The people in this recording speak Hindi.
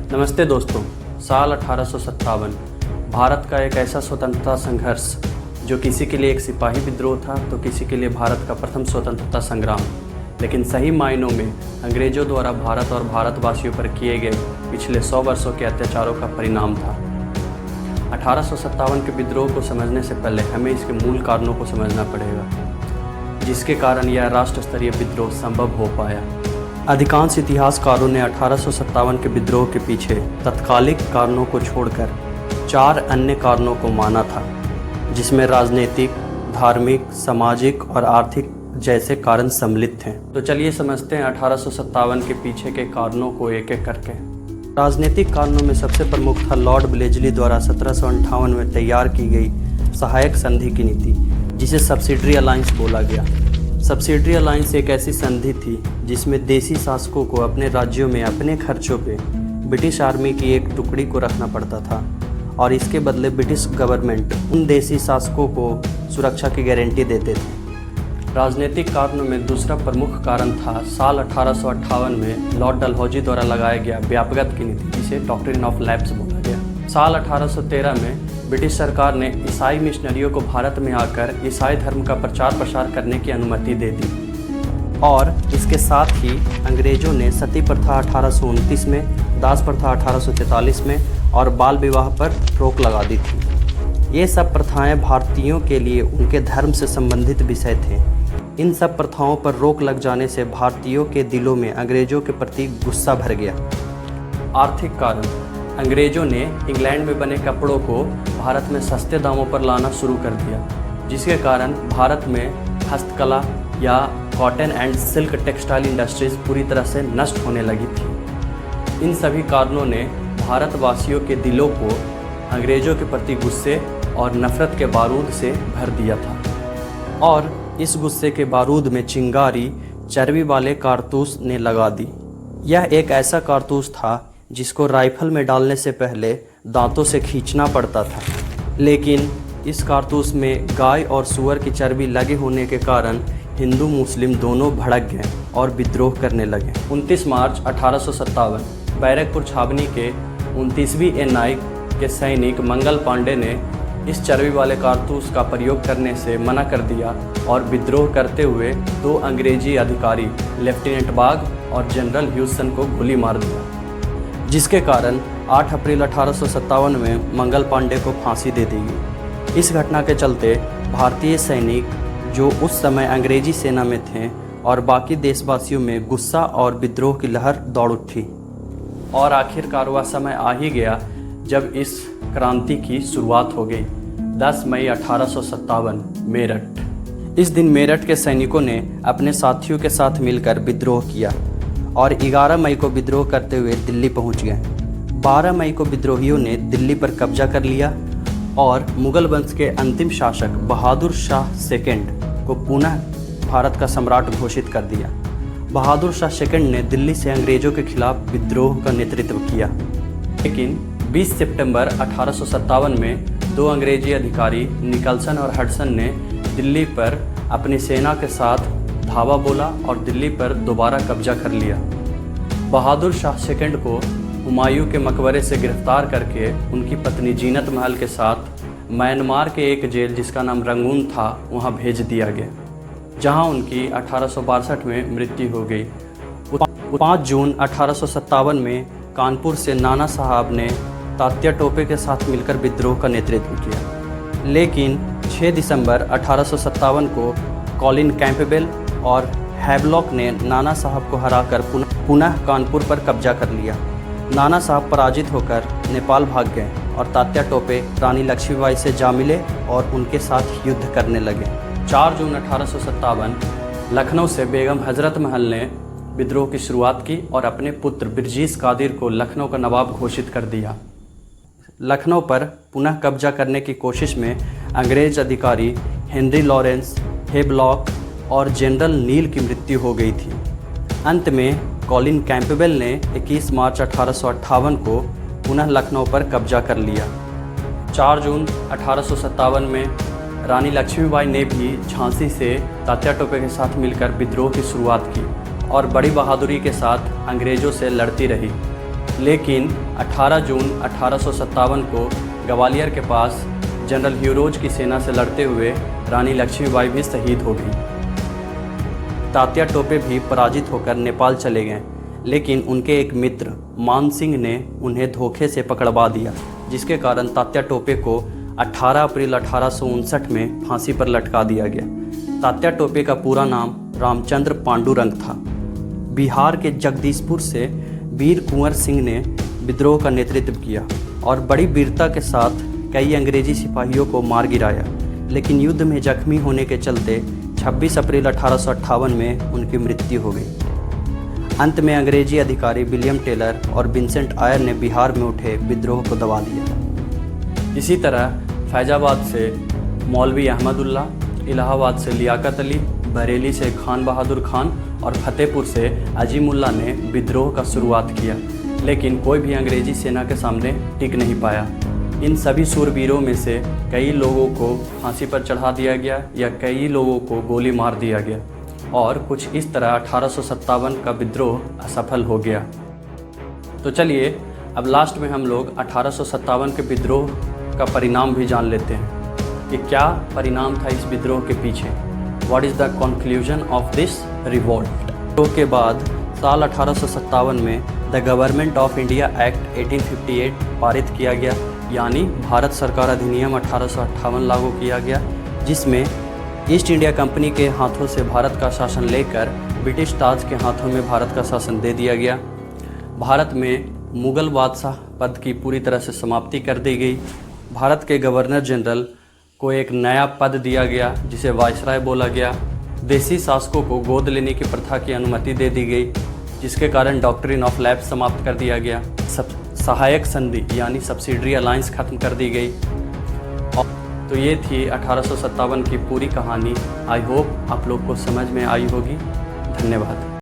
नमस्ते दोस्तों। साल 1857 भारत का एक ऐसा स्वतंत्रता संघर्ष जो किसी के लिए एक सिपाही विद्रोह था तो किसी के लिए भारत का प्रथम स्वतंत्रता संग्राम, लेकिन सही मायनों में अंग्रेजों द्वारा भारत और भारतवासियों पर किए गए पिछले 100 वर्षों के अत्याचारों का परिणाम था। 1857 के विद्रोह को समझने से पहले हमें इसके मूल कारणों को समझना पड़ेगा, जिसके कारण यह राष्ट्र स्तरीय विद्रोह संभव हो पाया। अधिकांश इतिहासकारों ने 1857 के विद्रोह के पीछे तत्कालिक कारणों को छोड़कर 4 अन्य कारणों को माना था, जिसमें राजनीतिक, धार्मिक, सामाजिक और आर्थिक जैसे कारण सम्मिलित थे। तो चलिए समझते हैं 1857 के पीछे के कारणों को एक एक करके। राजनीतिक कारणों में सबसे प्रमुख था लॉर्ड ब्लेजली द्वारा 1758 में तैयार की गई सहायक संधि की नीति, जिसे सब्सिडरी अलायंस बोला गया। सब्सिडरी अलायंस एक ऐसी संधि थी जिसमें देसी शासकों को अपने राज्यों में अपने खर्चों पे ब्रिटिश आर्मी की एक टुकड़ी को रखना पड़ता था और इसके बदले ब्रिटिश गवर्नमेंट उन देसी शासकों को सुरक्षा की गारंटी देते थे। राजनीतिक कारणों में दूसरा प्रमुख कारण था साल 1858 में लॉर्ड डलहौजी द्वारा लगाया गया व्यापकता की नीति, जिसे डॉक्ट्रिन ऑफ लैप्स बोला गया। साल 1813 में ब्रिटिश सरकार ने ईसाई मिशनरियों को भारत में आकर ईसाई धर्म का प्रचार प्रसार करने की अनुमति दे दी और इसके साथ ही अंग्रेजों ने सती प्रथा 1829 में, दास प्रथा 1843 में और बाल विवाह पर रोक लगा दी थी। ये सब प्रथाएं भारतीयों के लिए उनके धर्म से संबंधित विषय थे। इन सब प्रथाओं पर रोक लग जाने से भारतीयों के दिलों में अंग्रेजों के प्रति गुस्सा भर गया। आर्थिक कारण: अंग्रेजों ने इंग्लैंड में बने कपड़ों को भारत में सस्ते दामों पर लाना शुरू कर दिया, जिसके कारण भारत में हस्तकला या cotton and silk textile industries पूरी तरह से नष्ट होने लगी थी। इन सभी कारणों ने भारतवासियों के दिलों को अंग्रेजों के प्रति गुस्से और नफरत के बारूद से भर दिया था और इस गुस्से के बारूद में चिंगारी चर्बी वाले कारतूस ने लगा दी। यह एक ऐसा कारतूस था जिसको राइफल में डालने से पहले दांतों से खींचना पड़ता था, लेकिन इस कारतूस में गाय और सूअर की चर्बी लगे होने के कारण हिंदू मुस्लिम दोनों भड़क गए और विद्रोह करने लगे। 29 मार्च 1857 बैरकपुर छावनी के 29वीं एनआई के सैनिक मंगल पांडे ने इस चर्बी वाले कारतूस का प्रयोग करने से मना कर दिया और विद्रोह करते हुए 2 अंग्रेजी अधिकारी लेफ्टिनेंट बाग और जनरल ह्यूसन को गोली मार दिया, जिसके कारण 8 अप्रैल 1857 में मंगल पांडे को फांसी दे दी गई। इस घटना के चलते भारतीय सैनिक जो उस समय अंग्रेजी सेना में थे और बाकी देशवासियों में गुस्सा और विद्रोह की लहर दौड़ उठी और आखिरकार वह समय आ ही गया जब इस क्रांति की शुरुआत हो गई। 10 मई 1857 मेरठ। इस दिन मेरठ के सैनिकों ने अपने साथियों के साथ मिलकर विद्रोह किया और 11 मई को विद्रोह करते हुए दिल्ली पहुंच गए। 12 मई को विद्रोहियों ने दिल्ली पर कब्जा कर लिया और मुगल वंश के अंतिम शासक बहादुर शाह सेकंड को पुनः भारत का सम्राट घोषित कर दिया। बहादुर शाह सेकंड ने दिल्ली से अंग्रेजों के खिलाफ विद्रोह का नेतृत्व किया, लेकिन 20 सितंबर 1857 में 2 अंग्रेजी अधिकारी निकलसन और हडसन ने दिल्ली पर अपनी सेना के साथ धावा बोला और दिल्ली पर दोबारा कब्जा कर लिया। बहादुर शाह सेकंड को हुमायूं के मकबरे से गिरफ्तार करके उनकी पत्नी जीनत महल के साथ म्यांमार के एक जेल जिसका नाम रंगून था वहां भेज दिया गया, जहां उनकी 1862 में मृत्यु हो गई। 5 जून 1857 में कानपुर से नाना साहब ने तात्या टोपे के साथ मिलकर विद्रोह का नेतृत्व किया, लेकिन 6 दिसंबर 1857 को कॉलिन कैंपबेल और हैवलॉक ने नाना साहब को हराकर पुनः कानपुर पर कब्जा कर लिया। नाना साहब पराजित होकर नेपाल भाग गए और तात्या टोपे रानी लक्ष्मीबाई से जा मिले और उनके साथ युद्ध करने लगे। 4 जून 1857 लखनऊ से बेगम हजरत महल ने विद्रोह की शुरुआत की और अपने पुत्र बिरजीस कादिर को लखनऊ का नवाब घोषित कर दिया। लखनऊ पर पुनः कब्जा करने की कोशिश में अंग्रेज अधिकारी हेनरी लॉरेंस, हैवलॉक और जनरल नील की मृत्यु हो गई थी। अंत में कॉलिन कैंपबेल ने 21 मार्च 1858 को पुनः लखनऊ पर कब्जा कर लिया। 4 जून 1857 में रानी लक्ष्मीबाई ने भी झांसी से तात्या टोपे के साथ मिलकर विद्रोह की शुरुआत की और बड़ी बहादुरी के साथ अंग्रेज़ों से लड़ती रही। लेकिन 18 जून 1857 को ग्वालियर के पास जनरल ह्यूरोज की सेना से लड़ते हुए रानी लक्ष्मीबाई भी शहीद हो गई। तात्या टोपे भी पराजित होकर नेपाल चले गए, लेकिन उनके एक मित्र मान सिंह ने उन्हें धोखे से पकड़वा दिया, जिसके कारण तात्या टोपे को 18 अप्रैल 1859 में फांसी पर लटका दिया गया। तात्या टोपे का पूरा नाम रामचंद्र पांडुरंग था। बिहार के जगदीशपुर से वीर कुंवर सिंह ने विद्रोह का नेतृत्व किया और बड़ी वीरता के साथ कई अंग्रेजी सिपाहियों को मार गिराया, लेकिन युद्ध में जख्मी होने के चलते 26 अप्रैल 1858 में उनकी मृत्यु हो गई। अंत में अंग्रेजी अधिकारी विलियम टेलर और विंसेंट आयर ने बिहार में उठे विद्रोह को दबा दिया। इसी तरह फैजाबाद से मौलवी अहमदुल्ला, इलाहाबाद से लियाकत अली, बरेली से खान बहादुर खान और फतेहपुर से अजीमुल्ला ने विद्रोह का शुरुआत किया, लेकिन कोई भी अंग्रेजी सेना के सामने टिक नहीं पाया। इन सभी शूरवीरों में से कई लोगों को फांसी पर चढ़ा दिया गया या कई लोगों को गोली मार दिया गया और कुछ इस तरह 1857 का विद्रोह असफल हो गया। तो चलिए अब लास्ट में हम लोग 1857 के विद्रोह का परिणाम भी जान लेते हैं कि क्या परिणाम था इस विद्रोह के पीछे। What is the conclusion of this revolt. विद्रोह के बाद साल 1857 में the government of India act 1858 पारित किया गया, यानी भारत सरकार अधिनियम 1858 लागू किया गया, जिसमें ईस्ट इंडिया कंपनी के हाथों से भारत का शासन लेकर ब्रिटिश ताज के हाथों में भारत का शासन दे दिया गया। भारत में मुग़ल बादशाह पद की पूरी तरह से समाप्ति कर दी गई। भारत के गवर्नर जनरल को एक नया पद दिया गया जिसे वायसराय बोला गया। देसी शासकों को गोद लेने की प्रथा की अनुमति दे दी गई, जिसके कारण डॉक्ट्रिन ऑफ लैप्स समाप्त कर दिया गया। सहायक संधि यानी सब्सिडरी अलायंस खत्म कर दी गई। तो ये थी 1857 की पूरी कहानी। आई होप आप लोग को समझ में आई होगी। धन्यवाद।